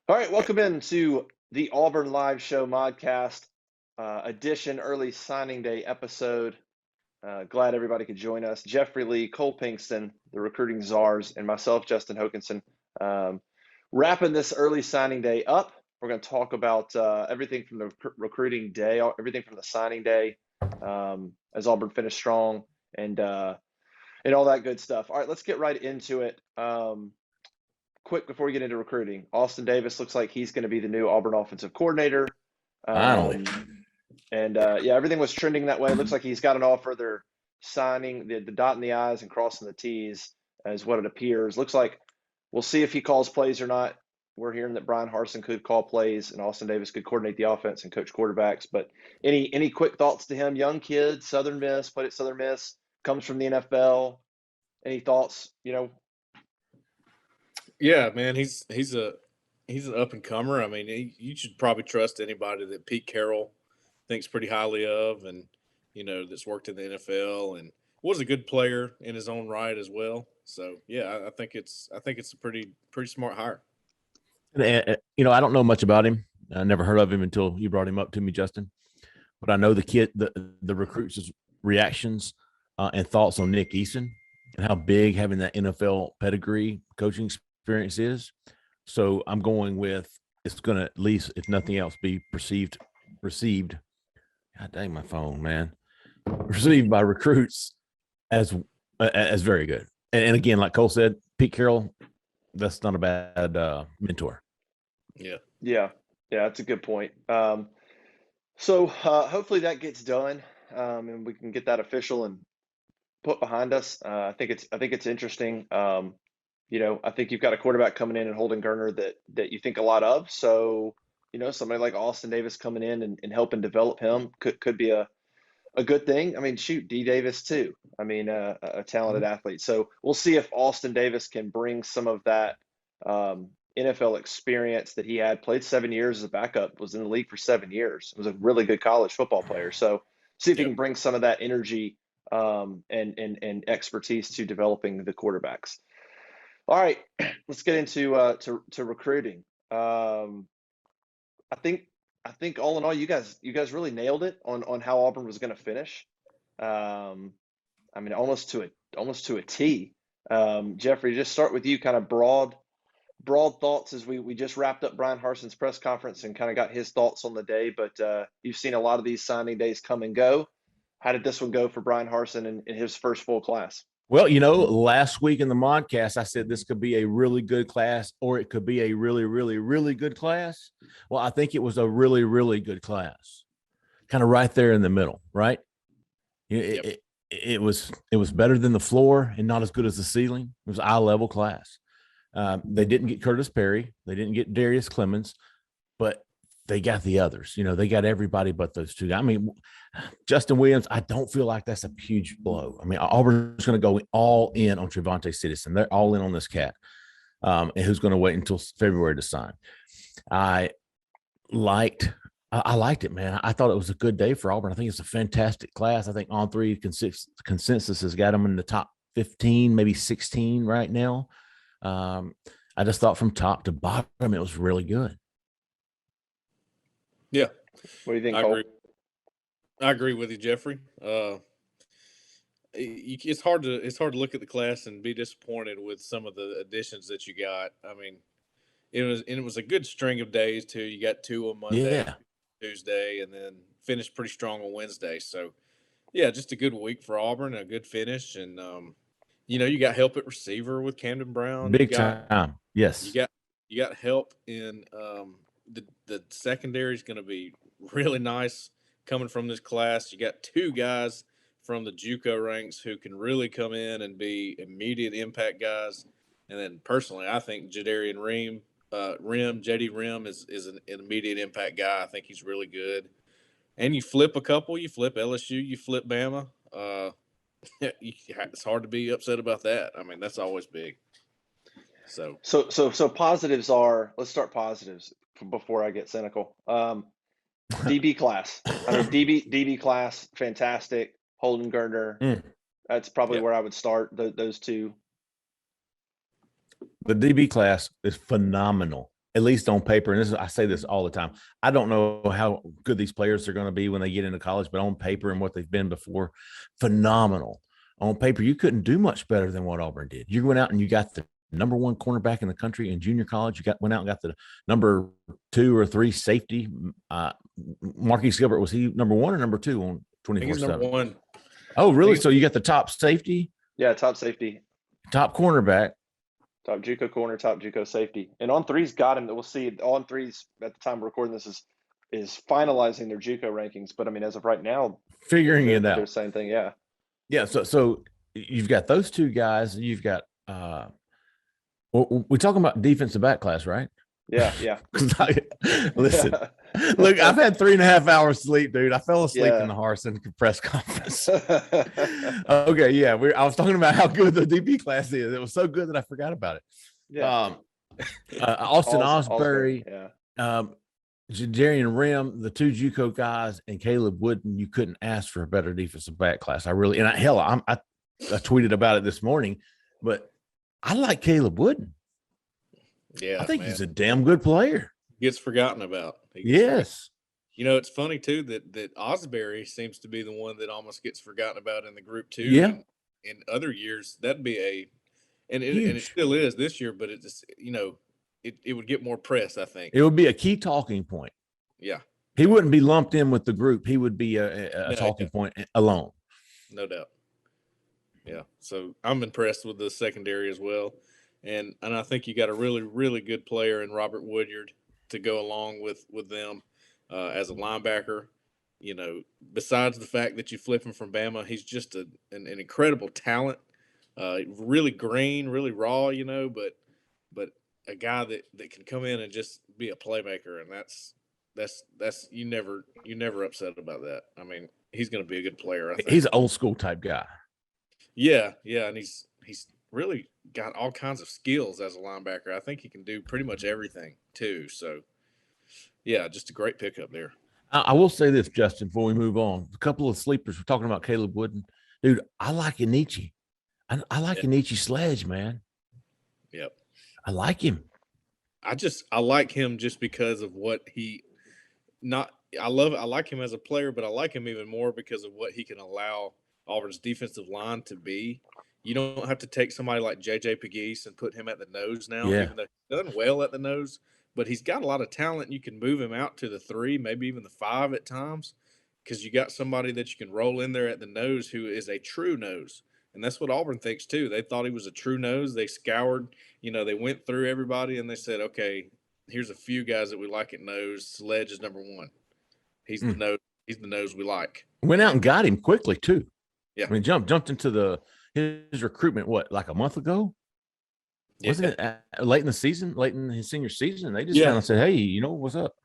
All right, welcome into the Auburn Live Show Modcast edition, early signing day episode. Glad everybody could join us. Jeffrey Lee, Cole Pinkston, the recruiting czars, and myself, Justin Hokanson, wrapping this early signing day up. We're going to talk about everything from the recruiting day, everything from the signing day, as Auburn finished strong, and all that good stuff. All right, let's get right into it. Quick before we get into recruiting, Austin Davis looks like he's going to be the new Auburn offensive coordinator. Finally. Yeah, everything was trending that way. It looks like he's got an offer. They're signing the dotting the I's and crossing the T's as what it appears. Looks like we'll see if he calls plays or not. We're hearing that Brian Harsin could call plays and Austin Davis could coordinate the offense and coach quarterbacks. But any quick thoughts to him? Young kid, Southern Miss, played at Southern Miss, comes from the NFL. Any thoughts? Yeah, man, he's an up and comer. I mean, you should probably trust anybody that Pete Carroll thinks pretty highly of, and that's worked in the NFL and was a good player in his own right as well. So yeah, I think it's a pretty smart hire. I don't know much about him. I never heard of him until you brought him up to me, Justin. But I know the kid, the recruits' reactions and thoughts on Nick Eason and how big having that NFL pedigree coaching experience is. So I'm going with it's going to, at least if nothing else, be received. God dang my phone, man. Received by recruits as very good. And again, like Cole said, Pete Carroll, that's not a bad mentor. Yeah, that's a good point. So hopefully that gets done, and we can get that official and put behind us. I think it's interesting. I think you've got a quarterback coming in and Holden Gerner that you think a lot of. So, somebody like Austin Davis coming in and helping develop him could be a good thing. I mean, shoot, D Davis too. I mean, a talented athlete. So we'll see if Austin Davis can bring some of that NFL experience that he had. Played 7 years as a backup, was in the league for 7 years. Was a really good college football player. So see if he can bring some of that energy and expertise to developing the quarterbacks. All right, let's get into to recruiting. I think all in all, you guys really nailed it on how Auburn was going to finish. I mean, almost to a T. Jeffrey, just start with you. Kind of broad thoughts as we just wrapped up Brian Harsin's press conference and kind of got his thoughts on the day. But you've seen a lot of these signing days come and go. How did this one go for Brian Harsin in his first full class? Well, last week in the Modcast, I said this could be a really good class or it could be a really, really, really good class. Well, I think it was a really, really good class, kind of right there in the middle, right? It was better than the floor and not as good as the ceiling. It was eye-level class. They didn't get Curtis Perry. They didn't get Darius Clemens, but they got the others. They got everybody but those two. I mean, Justin Williams, I don't feel like that's a huge blow. I mean, Auburn's going to go all in on Trevante Citizen. They're all in on this cat, and who's going to wait until February to sign. I liked it, man. I thought it was a good day for Auburn. I think it's a fantastic class. I think On Three consensus has got them in the top 15, maybe 16 right now. I just thought from top to bottom, it was really good. Yeah. What do you think, I Cole? agree. I agree with you, Jeffrey. It's hard to look at the class and be disappointed with some of the additions that you got. I mean, it was a good string of days too. You got two on Monday, Tuesday, and then finished pretty strong on Wednesday. So, yeah, just a good week for Auburn, a good finish, and you got help at receiver with Camden Brown. Big time. Yes. You got help in the secondary is going to be really nice coming from this class. You got two guys from the JUCO ranks who can really come in and be immediate impact guys. And then personally, I think JD Rim is an immediate impact guy. I think he's really good. And you flip a couple, you flip LSU, you flip Bama. It's hard to be upset about that. I mean, that's always big. So positives are, let's start positives before I get cynical. DB class. I mean, DB class, fantastic. Holden Gerner. That's probably where I would start those two. The DB class is phenomenal. at least on paper, and I say this all the time, I don't know how good these players are going to be when they get into college, but on paper and what they've been before, phenomenal. On paper, you couldn't do much better than what Auburn did. You went out and you got the number one cornerback in the country in junior college. You went out and got the number 2 or 3 safety. Marquise Gilbert, was he number 1 or number 2 on 24/7? Number 1. Oh, really? So you got the top safety? Yeah, top safety. Top cornerback. Top JUCO corner, top JUCO safety. And On3's got him. We'll see. On3's, at the time we're recording this, is finalizing their JUCO rankings. But, I mean, as of right now, figuring it out. They're the same thing, yeah. Yeah, so you've got those 2 guys. You've got we're talking about defensive back class, right? Yeah. Listen, look, I've had 3.5 hours sleep, dude. I fell asleep in the Harsin press conference. Okay, yeah. I was talking about how good the DB class is. It was so good that I forgot about it. Yeah. Austin Osbury, yeah. Jadarian Rim, the 2 JUCO guys, and Caleb Wooden. You couldn't ask for a better defensive back class. I tweeted about it this morning, but I like Caleb Wooden. Yeah, I think he's a damn good player. Gets forgotten about. Yes. You know, it's funny too that Osbury seems to be the one that almost gets forgotten about in the group too. Yeah. In other years, that'd be and it still is this year, but it just, you know, it would get more press, I think. It would be a key talking point. Yeah. He wouldn't be lumped in with the group. He would be a talking point alone. No doubt. Yeah. So I'm impressed with the secondary as well. And I think you got a really, really good player in Robert Woodyard to go along with them as a linebacker. You know, besides the fact that you flip him from Bama, he's just an incredible talent. Really green, really raw, you know, but a guy that can come in and just be a playmaker, and that's you never upset about that. I mean, he's going to be a good player. I think he's an old school type guy. Yeah, and he's really got all kinds of skills as a linebacker. I think he can do pretty much everything too. So, yeah, just a great pickup there. I will say this, Justin, before we move on. A couple of sleepers. We're talking about Caleb Wooden. Dude, I like Anichi. I like Anichi Sledge, man. Yep. I like him. I like him just because of what I like him as a player, but I like him even more because of what he can allow Auburn's defensive line to be. You don't have to take somebody like J.J. Pegues and put him at the nose now, even though he's done well at the nose. But he's got a lot of talent. You can move him out to the 3, maybe even the 5 at times, because you got somebody that you can roll in there at the nose who is a true nose. And that's what Auburn thinks too. They thought he was a true nose. They scoured, they went through everybody and they said, okay, here's a few guys that we like at nose. Sledge is number 1. He's the nose. He's the nose we like. Went out and got him quickly too. Yeah. I mean, jumped into his recruitment, like a month ago? Yeah. Wasn't it late in the season, late in his senior season? They just kind of said, hey, what's up?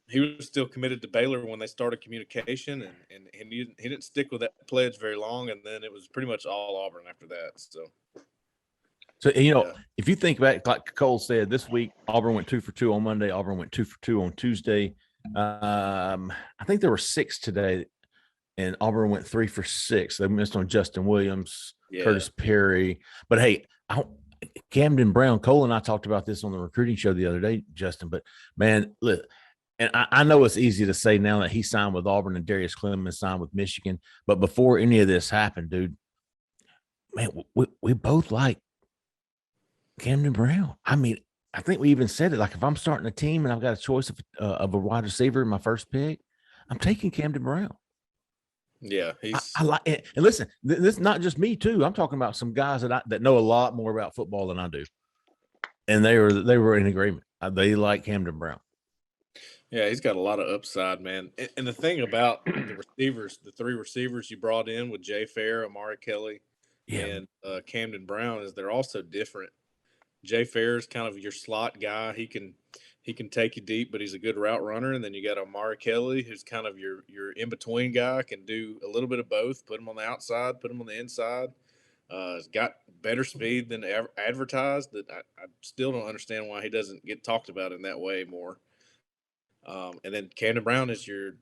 He was still committed to Baylor when they started communication, and he didn't stick with that pledge very long, and then it was pretty much all Auburn after that. So if you think back, like Cole said, this week Auburn went 2 for 2 on Monday. Auburn went 2 for 2 on Tuesday. I think there were 6 today, and Auburn went 3 for 6. They missed on Justin Williams, Curtis Perry. But hey, Camden Brown, Cole and I talked about this on the recruiting show the other day, Justin. But man, look, and I know it's easy to say now that he signed with Auburn and Darius Clemens signed with Michigan. But before any of this happened, dude, man, we both like Camden Brown. I mean, I think we even said it. Like, if I'm starting a team and I've got a choice of a wide receiver in my first pick, I'm taking Camden Brown. Yeah, I like it. And listen, this is not just me too. I'm talking about some guys that know a lot more about football than I do, and they were in agreement. They like Camden Brown. Yeah, he's got a lot of upside, man. And the thing about the receivers, the 3 receivers you brought in with Jay Fair, Amari Kelly, and Camden Brown, is they're also different. Jay Fair is kind of your slot guy. He can take you deep, but he's a good route runner. And then you got Amari Kelly, who's kind of your in-between guy, can do a little bit of both, put him on the outside, put him on the inside. He's got better speed than advertised. That I still don't understand why he doesn't get talked about in that way more. And then Camden Brown is your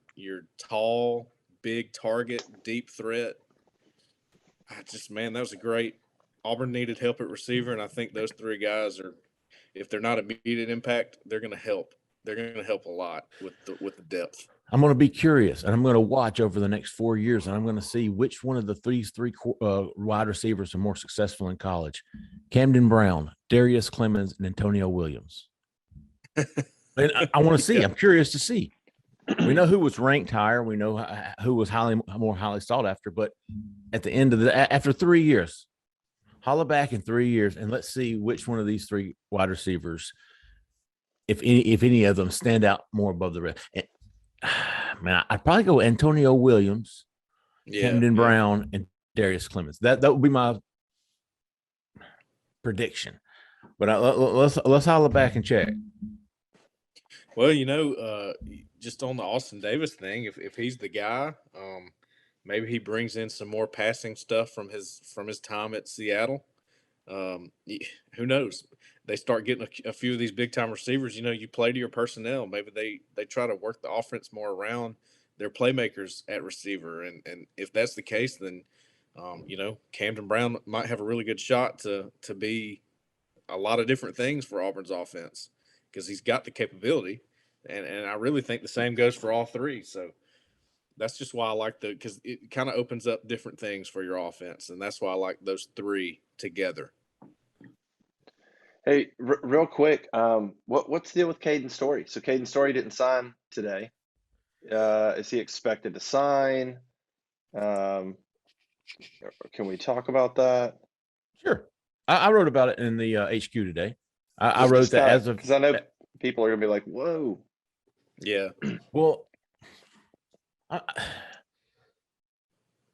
tall, big target, deep threat. That was a great – Auburn needed help at receiver, and I think those 3 guys are if they're not immediate impact, they're going to help. They're going to help a lot with the depth. I'm going to be curious, and I'm going to watch over the next 4 years, and I'm going to see which one of the three wide receivers are more successful in college: Camden Brown, Darius Clemens, and Antonio Williams. And I want to see. Yeah. I'm curious to see. We know who was ranked higher. We know who was more highly sought after. But at the end of after 3 years, holla back in 3 years, and let's see which one of these three wide receivers, if any of them, stand out more above the rest. And, man, I'd probably go Antonio Williams, Camden Brown, and Darius Clemens. That would be my prediction. But let's holla back and check. Well, just on the Austin Davis thing, if he's the guy, maybe he brings in some more passing stuff from his time at Seattle. Who knows? They start getting a few of these big time receivers. You play to your personnel. Maybe they try to work the offense more around their playmakers at receiver. And if that's the case, then Camden Brown might have a really good shot to be a lot of different things for Auburn's offense, because he's got the capability, and I really think the same goes for all three. So that's just why I like because it kind of opens up different things for your offense, and that's why I like those three together. Hey, real quick, what's the deal with Caden Story? So Caden Story didn't sign today. Is he expected to sign? Can we talk about that? Sure. I wrote about it in the HQ today. I wrote that because I know people are gonna be like, "Whoa." Yeah. Well,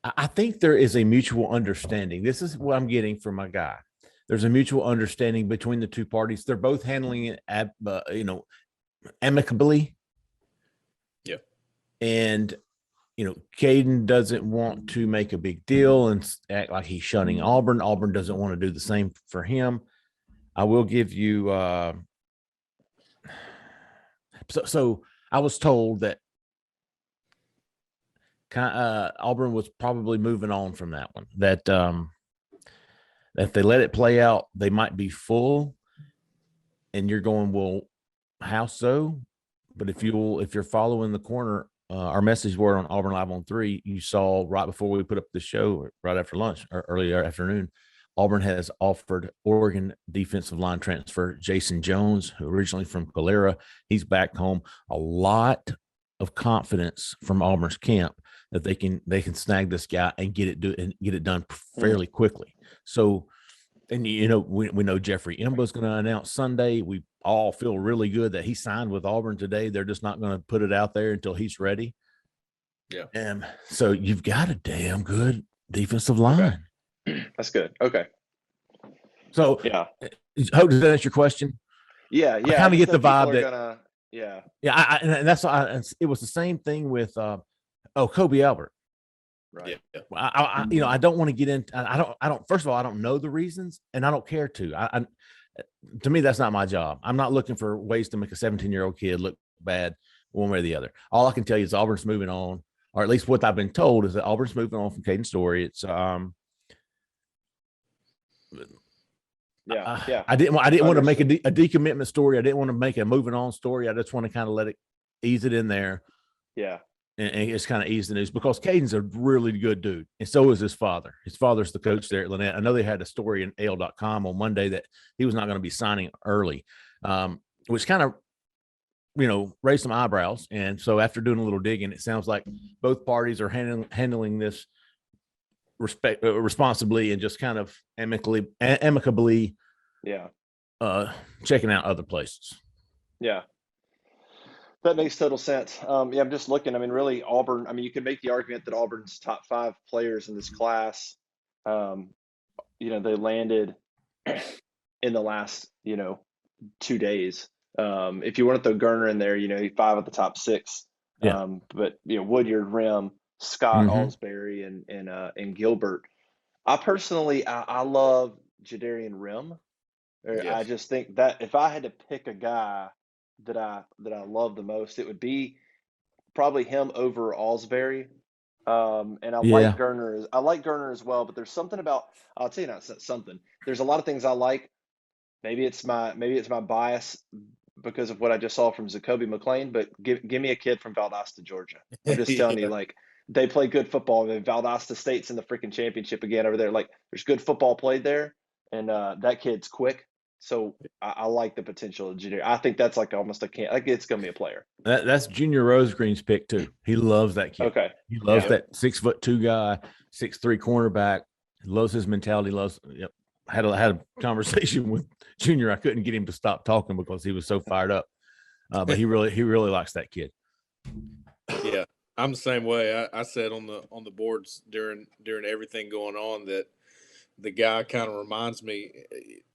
I think there is a mutual understanding. This is what I'm getting from my guy. There's a mutual understanding between the two parties. They're both handling it, amicably. Yeah. And Caden doesn't want to make a big deal and act like he's shunning Auburn. Auburn doesn't want to do the same for him. I will give you so I was told that Auburn was probably moving on from that one. That if they let it play out, they might be full. And you're going, well, how so? But if you're following the corner, our message board on Auburn Live on 3, you saw right before we put up the show, right after lunch or earlier afternoon, Auburn has offered Oregon defensive line transfer Jason Jones, who originally from Calera. He's back home. A lot of confidence from Auburn's camp that they can snag this guy and get it done fairly quickly. So, and we know Jeffrey Imba's going to announce Sunday. We all feel really good that he signed with Auburn today. They're just not going to put it out there until he's ready. Yeah. And so you've got a damn good defensive line. Okay. That's good. Okay. So yeah, hope does that answer your question? Yeah. I kind of get the vibe that and that's it was the same thing with Kobe Albert. Right. Yeah. I don't want to get into. I don't. First of all, I don't know the reasons, and I don't care to. To me, that's not my job. I'm not looking for ways to make a 17-year-old kid look bad one way or the other. All I can tell you is Auburn's moving on, or at least what I've been told is that Auburn's moving on from Caden Story. It's I didn't want to make a decommitment story. I didn't want to make a moving on story. I just want to kind of let it ease it in there. Yeah. And it's kind of eased the news because Caden's a really good dude. And so is his father. His father's the coach there at Lynette. I know they had a story in AL.com on Monday that he was not going to be signing early, which kind of, raised some eyebrows. And so after doing a little digging, it sounds like both parties are handling this responsibly and just kind of amicably, checking out other places. Yeah. That makes total sense. I'm just looking. I mean, really, Auburn. I mean, you can make the argument that Auburn's top 5 players in this class, they landed in the last, 2 days. If you want to throw Gerner in there, 5 of the top 6. Yeah. But Woodyard, Rim, Scott, Alsbury, and Gilbert. I personally, I love Jadarian Rim. Yes. I just think that if I had to pick a guy that I love the most, it would be probably him over Alsbury. And I like Gerner. I like Gerner as well, but there's something about, I'll tell you not something. There's a lot of things I like maybe it's my bias because of what I just saw from Jacoby McLean, but give me a kid from Valdosta, Georgia. I'm just telling you, Yeah. like, they play good football. And Valdosta State's in the freaking championship again over there. Like, there's good football played there, and that kid's quick. So I like the potential of Junior. I think that's like almost like it's gonna be a player. That's Junior Rosegreen's pick too. He loves that kid. Okay. He loves Yeah. that 6'2" guy, 6'3" cornerback. He loves his mentality. Loves. Yep. Had a conversation with Junior. I couldn't get him to stop talking because he was so fired up. But he really likes that kid. Yeah, I'm the same way. I said on the boards during everything going on that the guy kind of reminds me,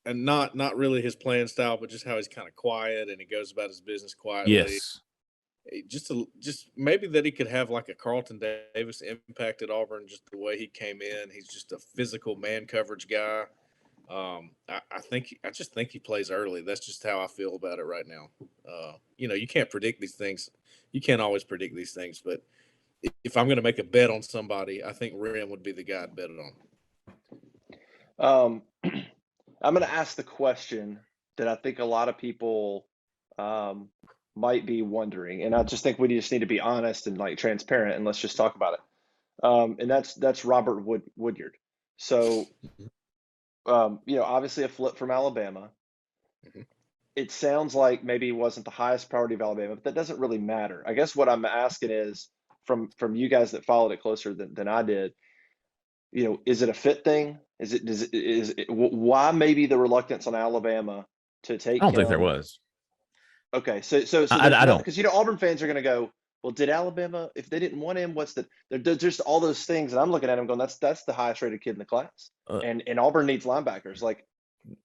and not really his playing style, but just how he's kind of quiet and he goes about his business quietly. Yes. Just maybe that he could have like a Carlton Davis impact at Auburn, just the way he came in. He's just a physical man coverage guy. I just think he plays early. That's just how I feel about it right now. You can't predict these things. You can't always predict these things, but if I'm going to make a bet on somebody, I think Rim would be the guy I'd bet it on. I'm going to ask the question that I think a lot of people might be wondering, and I just think we just need to be honest and like transparent, and let's just talk about it. And that's Robert Woodyard. So, obviously a flip from Alabama. Mhm. It sounds like maybe he wasn't the highest priority of Alabama, but that doesn't really matter. I guess what I'm asking is from you guys that followed it closer than I did, is it a fit thing? Is it why maybe the reluctance on Alabama to take I don't him? think there was. Okay, so I don't, because Auburn fans are going to go, well, did Alabama, if they didn't want him, there's just all those things, and I'm looking at him going, that's the highest rated kid in the class, and Auburn needs linebackers. Like,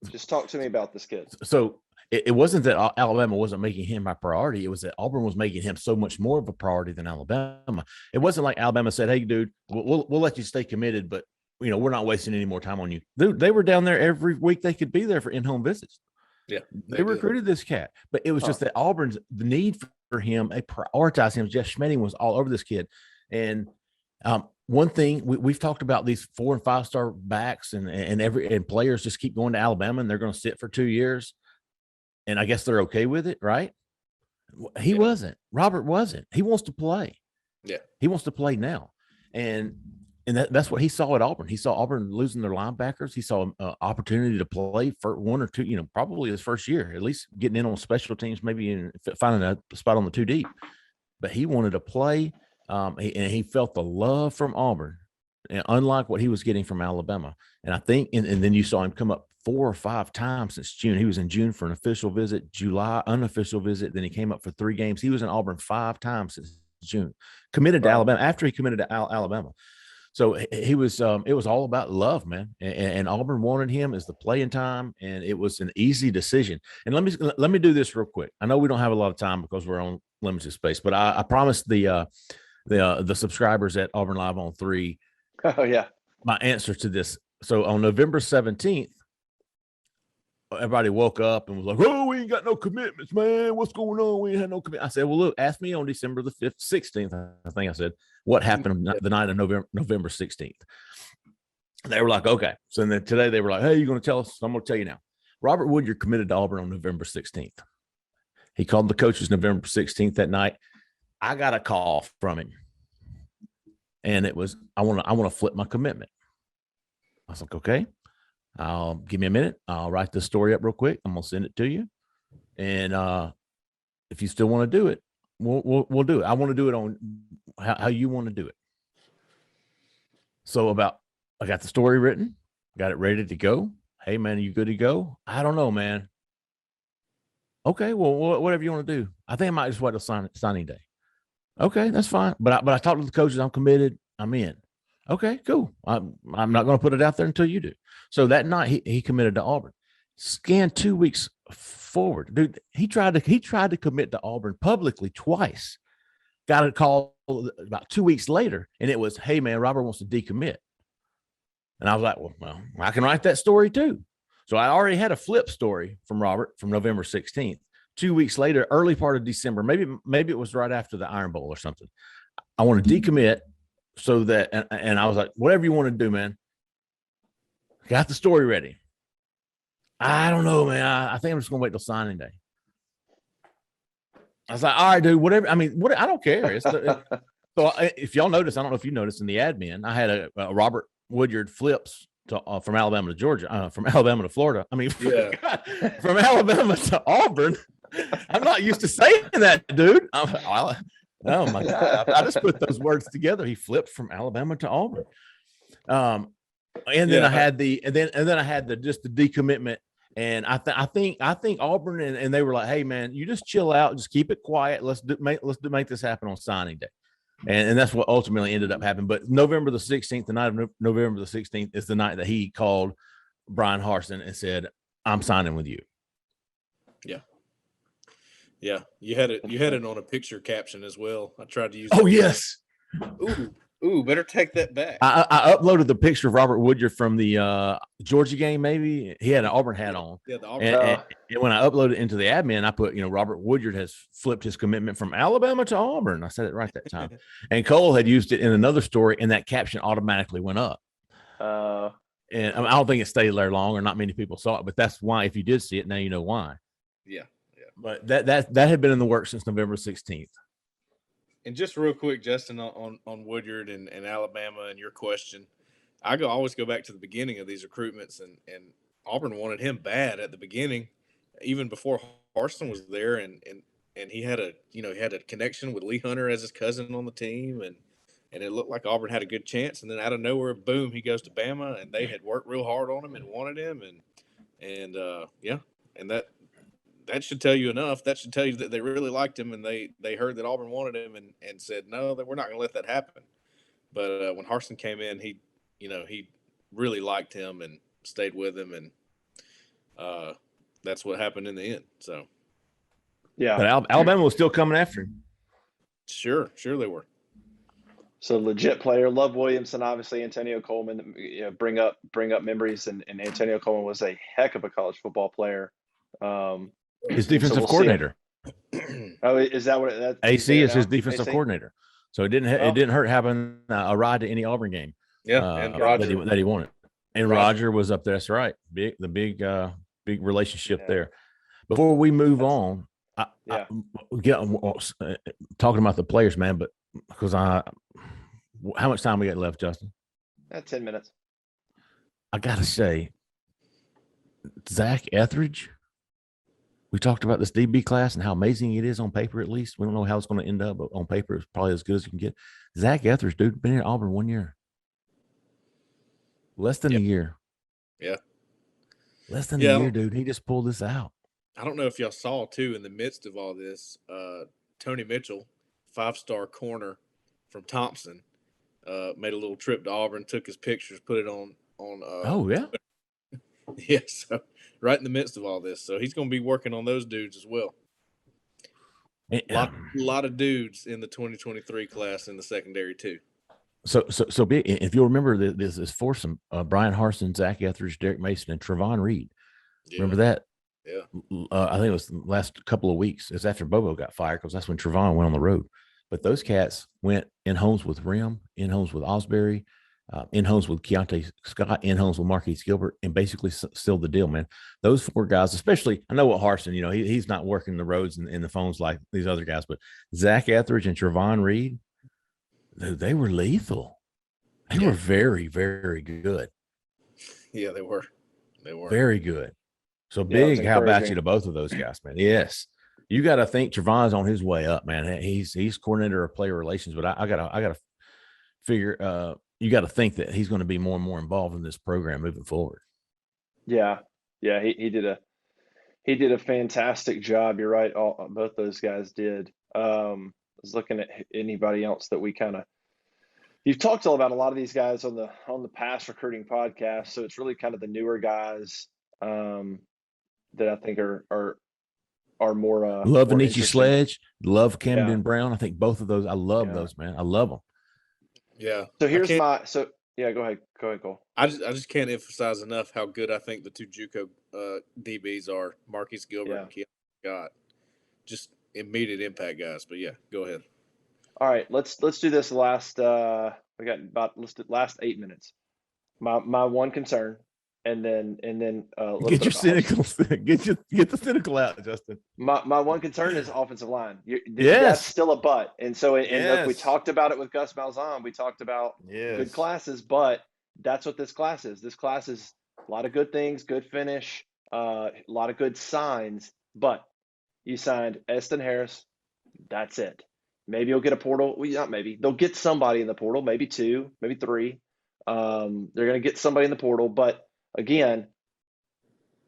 just talk to me about this kid. So it wasn't that Alabama wasn't making him a priority. It was that Auburn was making him so much more of a priority than Alabama. It wasn't like Alabama said, "Hey, dude, we'll let you stay committed, but we're not wasting any more time on you." They were down there every week they could be there for in-home visits. Yeah, they recruited this cat, but it was just that Auburn's the need for him, they prioritized him. Jeff Schmedding was all over this kid, and one thing we've talked about, these 4 and 5 star backs and players just keep going to Alabama and they're going to sit for 2 years. And I guess they're okay with it, right? He wasn't. Robert wasn't. He wants to play. Yeah. He wants to play now. And that's what he saw at Auburn. He saw Auburn losing their linebackers. He saw an opportunity to play for 1 or 2, probably his first year, at least getting in on special teams, maybe finding a spot on the 2 deep. But he wanted to play. And he felt the love from Auburn, and unlike what he was getting from Alabama. And I think, and then you saw him come up 4 or 5 times since June. He was in June for an official visit, July unofficial visit. Then he came up for 3 games. He was in Auburn 5 times since June, committed to Alabama after he committed to Alabama. So he was, it was all about love, man. And Auburn wanted him as the playing time, and it was an easy decision. And let me do this real quick. I know we don't have a lot of time because we're on limited space, but I promised the subscribers at Auburn Live on 3. Oh yeah. My answer to this. So on November 17th, everybody woke up and was like, "Oh, we ain't got no commitments, man. What's going on? We ain't had no commitment." I said, "Well, look, ask me on December the 5th, 16th. I think I said, what happened the night of November 16th. They were like, okay. So then today they were like, "Hey, you're going to tell us?" I'm going to tell you now. Robert Woodyard committed to Auburn on November 16th. He called the coaches November 16th that night. I got a call from him. And it was, I want to flip my commitment. I was like, okay, give me a minute. I'll write this story up real quick. I'm going to send it to you. And if you still want to do it, we'll do it. I want to do it on how you want to do it. So I got the story written, got it ready to go. Hey man, are you good to go? I don't know, man. Okay, well, whatever you want to do. I think I might just wait till signing day. Okay, that's fine. But I talked to the coaches. I'm committed. I'm in. Okay, cool. I'm not going to put it out there until you do. So that night he committed to Auburn. Scan 2 weeks forward, dude. He tried to commit to Auburn publicly twice. Got a call about 2 weeks later, and it was, "Hey man, Robert wants to decommit." And I was like, well, I can write that story too. So I already had a flip story from Robert from November 16th. 2 weeks later, early part of December, maybe it was right after the Iron Bowl or something. I want to decommit so that, and I was like, whatever you want to do, man. Got the story ready. I don't know, man. I think I'm just gonna wait till signing day. I was like, all right, dude, whatever. I mean, what? I don't care. If y'all notice, I don't know if you noticed in the admin, I had a Robert Woodyard flips from Alabama to Georgia, from Alabama to Florida. I mean, Yeah. from Alabama to Auburn. I'm not used to saying that, dude. Oh my God. I just put those words together. He flipped from Alabama to Auburn. And then I had the just the decommitment. And I think Auburn and they were like, hey man, you just chill out, just keep it quiet. Let's make this happen on signing day. And that's what ultimately ended up happening. But November the 16th, the night of November the 16th is the night that he called Brian Harsin and said, I'm signing with you. Yeah. Yeah. You had it on a picture caption as well. I tried to use Oh, yes. Ooh, better take that back. I uploaded the picture of Robert Woodyard from the Georgia game, maybe. He had an Auburn hat on. Yeah, the Auburn and when I uploaded it into the admin, I put, Robert Woodyard has flipped his commitment from Alabama to Auburn. I said it right that time. And Cole had used it in another story, and that caption automatically went up. And I don't think it stayed there long, or not many people saw it, but that's why, if you did see it, now you know why. Yeah. But that had been in the works since November 16th. And just real quick, Justin, on Woodyard and Alabama and your question, I always go back to the beginning of these recruitments, and Auburn wanted him bad at the beginning, even before Harsin was there, and he had a connection with Lee Hunter as his cousin on the team, and it looked like Auburn had a good chance, and then out of nowhere, boom, he goes to Bama, and they had worked real hard on him and wanted him, and that should tell you enough. That should tell you that they really liked him, and they heard that Auburn wanted him and said, no, that we're not going to let that happen. But when Harsin came in, he really liked him and stayed with him, and that's what happened in the end. So, yeah. But Alabama was still coming after him. Sure they were. So legit player. Love Williamson, obviously. Antonio Coleman, bring up memories, and Antonio Coleman was a heck of a college football player. His defensive coordinator. Oh, is that what that AC is his defensive coordinator? So it didn't hurt having a ride to any Auburn game. Yeah, and Roger that he wanted, and Roger was up there. That's right. Big relationship there. Before we move on, talking about the players, man. But because how much time we got left, Justin? 10 minutes. I gotta say, Zack Etheridge. We talked about this DB class and how amazing it is on paper, at least. We don't know how it's going to end up, but on paper, it's probably as good as you can get. Zack Etheridge, dude, been in Auburn 1 year. Less than a year. Yeah. Less than a year, dude. He just pulled this out. I don't know if y'all saw, too, in the midst of all this, Tony Mitchell, 5-star corner from Thompson, made a little trip to Auburn, took his pictures, put it on oh, yeah. Yeah, so right in the midst of all this. So he's going to be working on those dudes as well. A lot of dudes in the 2023 class in the secondary, too. So if you'll remember, this foursome, Brian Harsin, Zack Etheridge, Derek Mason, and Trevon Reed. Yeah. Remember that? Yeah. I think it was the last couple of weeks. It was after Bobo got fired, because that's when Trevon went on the road. But those cats went in homes with Rim, in homes with Osbury, in homes with Keontae Scott, in homes with Marquise Gilbert, and basically sealed the deal, man. Those four guys, especially, I know what Harsin, he's not working the roads and the phones like these other guys, but Zack Etheridge and Trevon Reed, they were lethal. They were very, very good. Yeah, they were. Very good. So big, how about you to both of those guys, man? Yes. You got to think Trevon's on his way up, man. He's coordinator of player relations, but I gotta figure, you got to think that he's going to be more and more involved in this program moving forward. Yeah. He did a fantastic job. You're right. Both those guys did. I was looking at anybody else that you've talked about a lot of these guys on the past recruiting podcast. So it's really kind of the newer guys that I think are more. Love Anichi Sledge. Love Camden Brown. I think both of those. I love those, man. I love them. Yeah. So go ahead, Cole. I just can't emphasize enough how good I think the two JUCO DBs are, Marquise Gilbert and Keontae Scott. Just immediate impact guys. But yeah, go ahead. All right, let's do this last. We got about last 8 minutes. My one concern, and then a little Get bit your of a cynical, get the cynical out, Justin. My one concern is offensive line. Yes. That's still a but. And so, and look, we Yes. talked about it with Gus Malzahn. We talked about good Yes. classes, but that's what this class is. This class is a lot of good things, good finish, a lot of good signs. But you signed Eston Harris. That's it. Maybe you'll get a portal. Well, not maybe. They'll get somebody in the portal, maybe two, maybe three. They're going to get somebody in the portal. But again,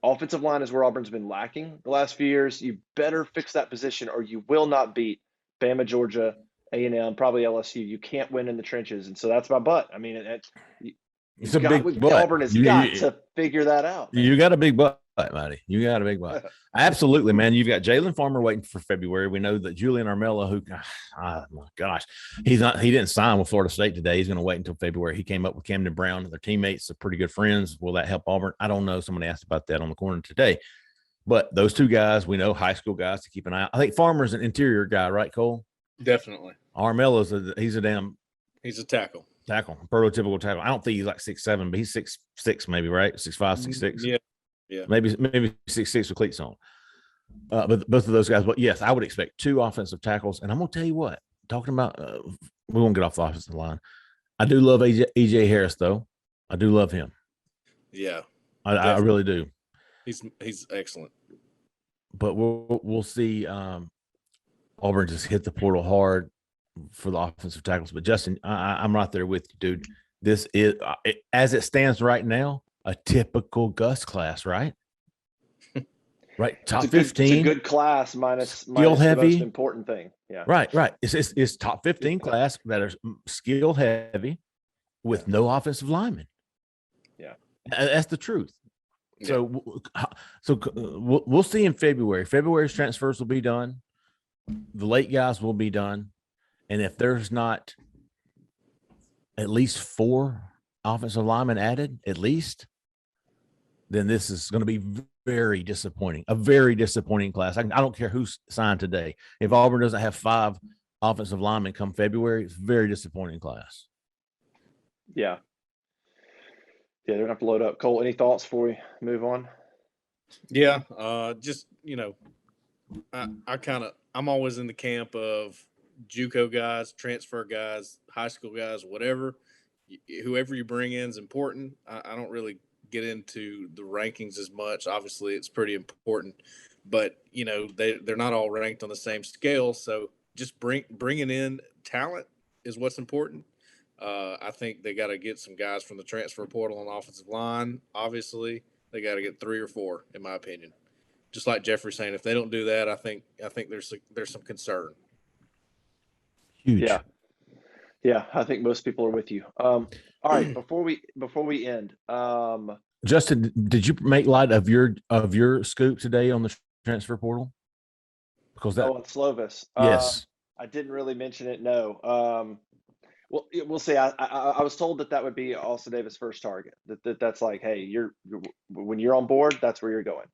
offensive line is where Auburn's been lacking the last few years. You better fix that position or you will not beat Bama, Georgia, A&M, probably LSU. You can't win in the trenches. And so that's my butt. I mean, It's a big butt. Auburn has got to figure that out. You got a big butt, Matty. You got a big butt. Absolutely, man. You've got Jalen Farmer waiting for February. We know that Julian Armella, who, oh my gosh, he didn't sign with Florida State today. He's going to wait until February. He came up with Camden Brown. Their teammates are pretty good friends. Will that help Auburn? I don't know. Somebody asked about that on the corner today. But those two guys, we know high school guys to keep an eye on. I think Farmer's an interior guy, right, Cole? Definitely. Armella's he's a tackle. Prototypical tackle. I don't think he's like 6'7", but he's 6'6", maybe, right? 6'5", 6'6". Yeah. Maybe 6'6" with cleats on. But both of those guys. But yes, I would expect two offensive tackles. And I'm gonna tell you what. Talking about, we won't get off the offensive line. I do love EJ Harris, though. I do love him. Yeah, I really do. He's excellent. But we'll see. Auburn just hit the portal hard for the offensive tackles. But Justin, I'm right there with you, dude. This is, as it stands right now, a typical Gus class, right? Right, top 15. It's a good class minus skill heavy. The most important thing. Yeah. Right. It's top 15 class that are skill heavy with no offensive linemen. Yeah, that's the truth. Yeah. So we'll see in February. February's transfers will be done. The late guys will be done. And if there's not at least 4 offensive linemen added, at least, then this is going to be very disappointing. A very disappointing class. I don't care who's signed today. If Auburn doesn't have 5 offensive linemen come February, it's a very disappointing class. Yeah. Yeah, they're going to have to load up. Cole, any thoughts before we move on? Yeah, just, I'm always in the camp of JUCO guys, transfer guys, high school guys, whatever. Whoever you bring in is important. I don't really get into the rankings as much. Obviously, it's pretty important, but they're not all ranked on the same scale. So just bringing in talent is what's important. I think they got to get some guys from the transfer portal on the offensive line. Obviously, they got to get 3 or 4, in my opinion. Just like Jeffrey's saying, if they don't do that, I think there's some concern. Huge. Yeah, I think most people are with you. All right, before we end, Justin, did you make light of your scoop today on the transfer portal? Because that on Slovis. Yes. I didn't really mention it. No. Well, we'll see. I was told that would be Austin Davis' first target. That's like, hey, when you're on board, that's where you're going.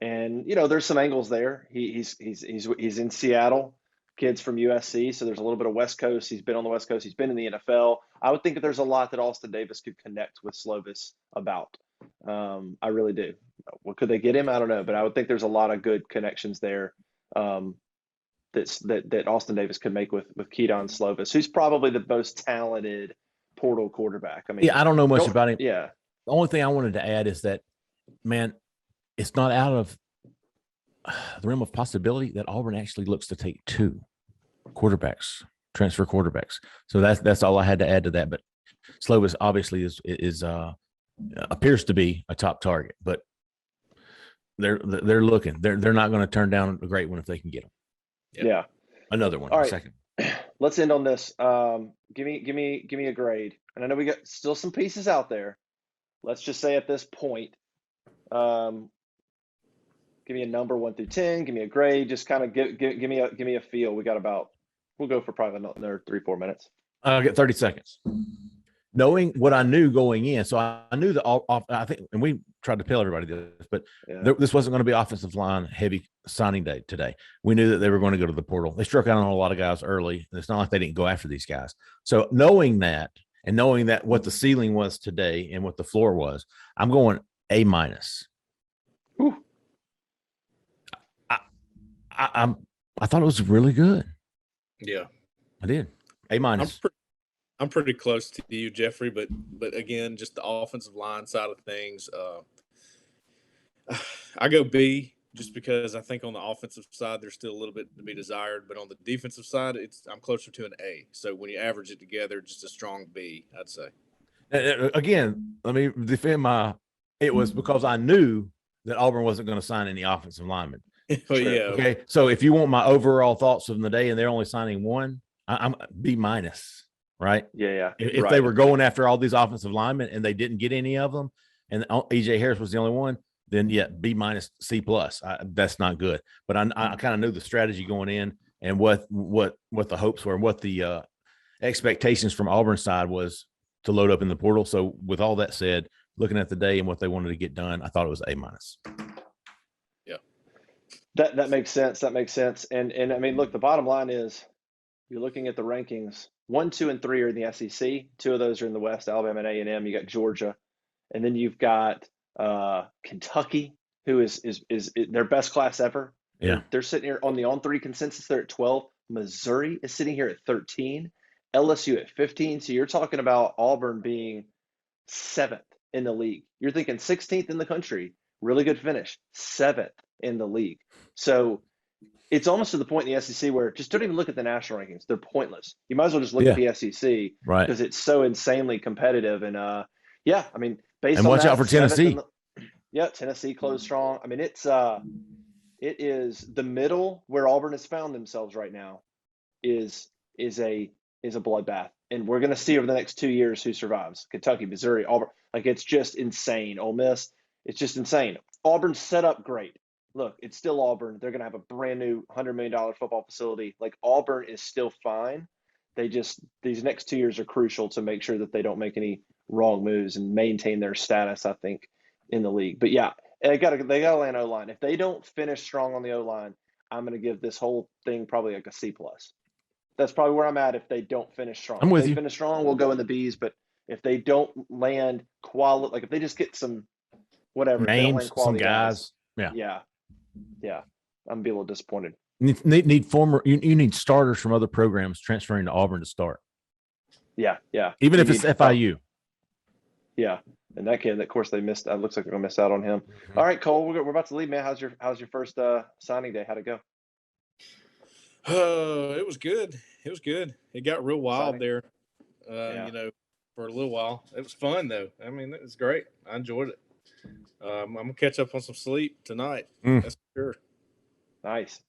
And there's some angles there. He's in Seattle. Kids from USC, so there's a little bit of West Coast. He's been on the West Coast. He's been in the NFL. I would think that there's a lot that Austin Davis could connect with Slovis about. I really do. What could they get him? I don't know, but I would think there's a lot of good connections there. That Austin Davis could make with Keaton Slovis, who's probably the most talented portal quarterback. I mean, I don't know much about him. Yeah. The only thing I wanted to add is that, man, it's not out of the realm of possibility that Auburn actually looks to take 2 quarterbacks, transfer quarterbacks. So that's all I had to add to that. But Slovis obviously is appears to be a top target, but they're looking. They're not going to turn down a great one if they can get him. Yeah. Another one. All right. Second. Let's end on this. Give me a grade. And I know we got still some pieces out there. Let's just say at this point, give me a number 1 through 10. Give me a grade. Just kind of give me a feel. We'll go for probably another 3-4 minutes. I'll get 30 seconds. Knowing what I knew going in, so I knew that I think, and we tried to tell everybody this, but this wasn't going to be offensive line heavy signing day today. We knew that they were going to go to the portal. They struck out on a lot of guys early, and it's not like they didn't go after these guys. So knowing that, and knowing that what the ceiling was today and what the floor was, I'm going A minus. Whew. I thought it was really good. Yeah, I did. A minus. I'm pretty close to you, Jeffrey, but again, just the offensive line side of things, I go B just because I think on the offensive side there's still a little bit to be desired, but on the defensive side, I'm closer to an A. So when you average it together, just a strong B, I'd say. Again, let me defend it was because I knew that Auburn wasn't going to sign any offensive linemen. Well, yeah. Okay. So if you want my overall thoughts of the day and they're only signing one, I'm B minus, right? Yeah. If they were going after all these offensive linemen and they didn't get any of them, and EJ Harris was the only one, then yeah, B minus, C plus. That's not good. But I kind of knew the strategy going in and what the hopes were and what the expectations from Auburn's side was to load up in the portal. So with all that said, looking at the day and what they wanted to get done, I thought it was A minus. Yeah. That makes sense. That makes sense. And I mean, look, the bottom line is you're looking at the rankings. 1, 2, and 3 are in the SEC. 2 of those are in the West, Alabama and A&M. You got Georgia. And then you've got Kentucky, who is their best class ever. Yeah. They're sitting here on the on-3 consensus. They're at 12. Missouri is sitting here at 13. LSU at 15. So you're talking about Auburn being 7th in the league. You're thinking 16th in the country. Really good finish. 7th in the league. So it's almost to the point in the SEC where just don't even look at the national rankings. They're pointless. You might as well just look at the SEC, right? Because it's so insanely competitive. And I mean, based and on watch that, out for Tennessee. Tennessee closed strong. I mean, it is the middle where Auburn has found themselves right now is a bloodbath, and we're going to see over the next 2 years who survives. Kentucky, Missouri, Auburn. Like, it's just insane. Ole Miss, it's just insane. Auburn's set up great. Look, it's still Auburn. They're going to have a brand new $100 million football facility. Like, Auburn is still fine. These next 2 years are crucial to make sure that they don't make any wrong moves and maintain their status, I think, in the league. But yeah, they got to land O-line. If they don't finish strong on the O-line, I'm going to give this whole thing probably like a C plus. That's probably where I'm at if they don't finish strong. I'm with if they you. Finish strong, we'll go in the B's. But if they don't land quality, like if they just get some whatever names, some guys, yeah, I'm gonna be a little disappointed. You need starters from other programs transferring to Auburn to start. Yeah. Even if it's FIU. Yeah. And that kid, of course, they missed. It looks like they're gonna miss out on him. Mm-hmm. All right, Cole, we're about to leave, man. How's your first signing day? How'd it go? It was good. It got real wild there. For a little while. It was fun though. I mean, it was great. I enjoyed it. I'm gonna catch up on some sleep tonight. That's for sure. Nice.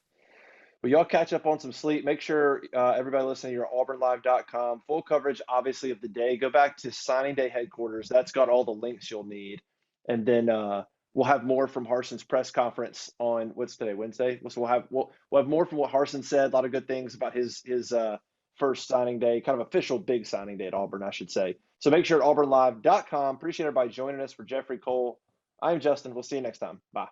Well, y'all catch up on some sleep. Make sure everybody listening, you're at auburnlive.com. Full coverage, obviously, of the day. Go back to signing day headquarters. That's got all the links you'll need. And then we'll have more from Harson's press conference on what's today, Wednesday. So we'll have more from what Harson said. A lot of good things about his first signing day, kind of official big signing day at Auburn, I should say. So make sure at auburnlive.com. Appreciate everybody joining us. For Jeffrey, Cole, I'm Justin. We'll see you next time. Bye.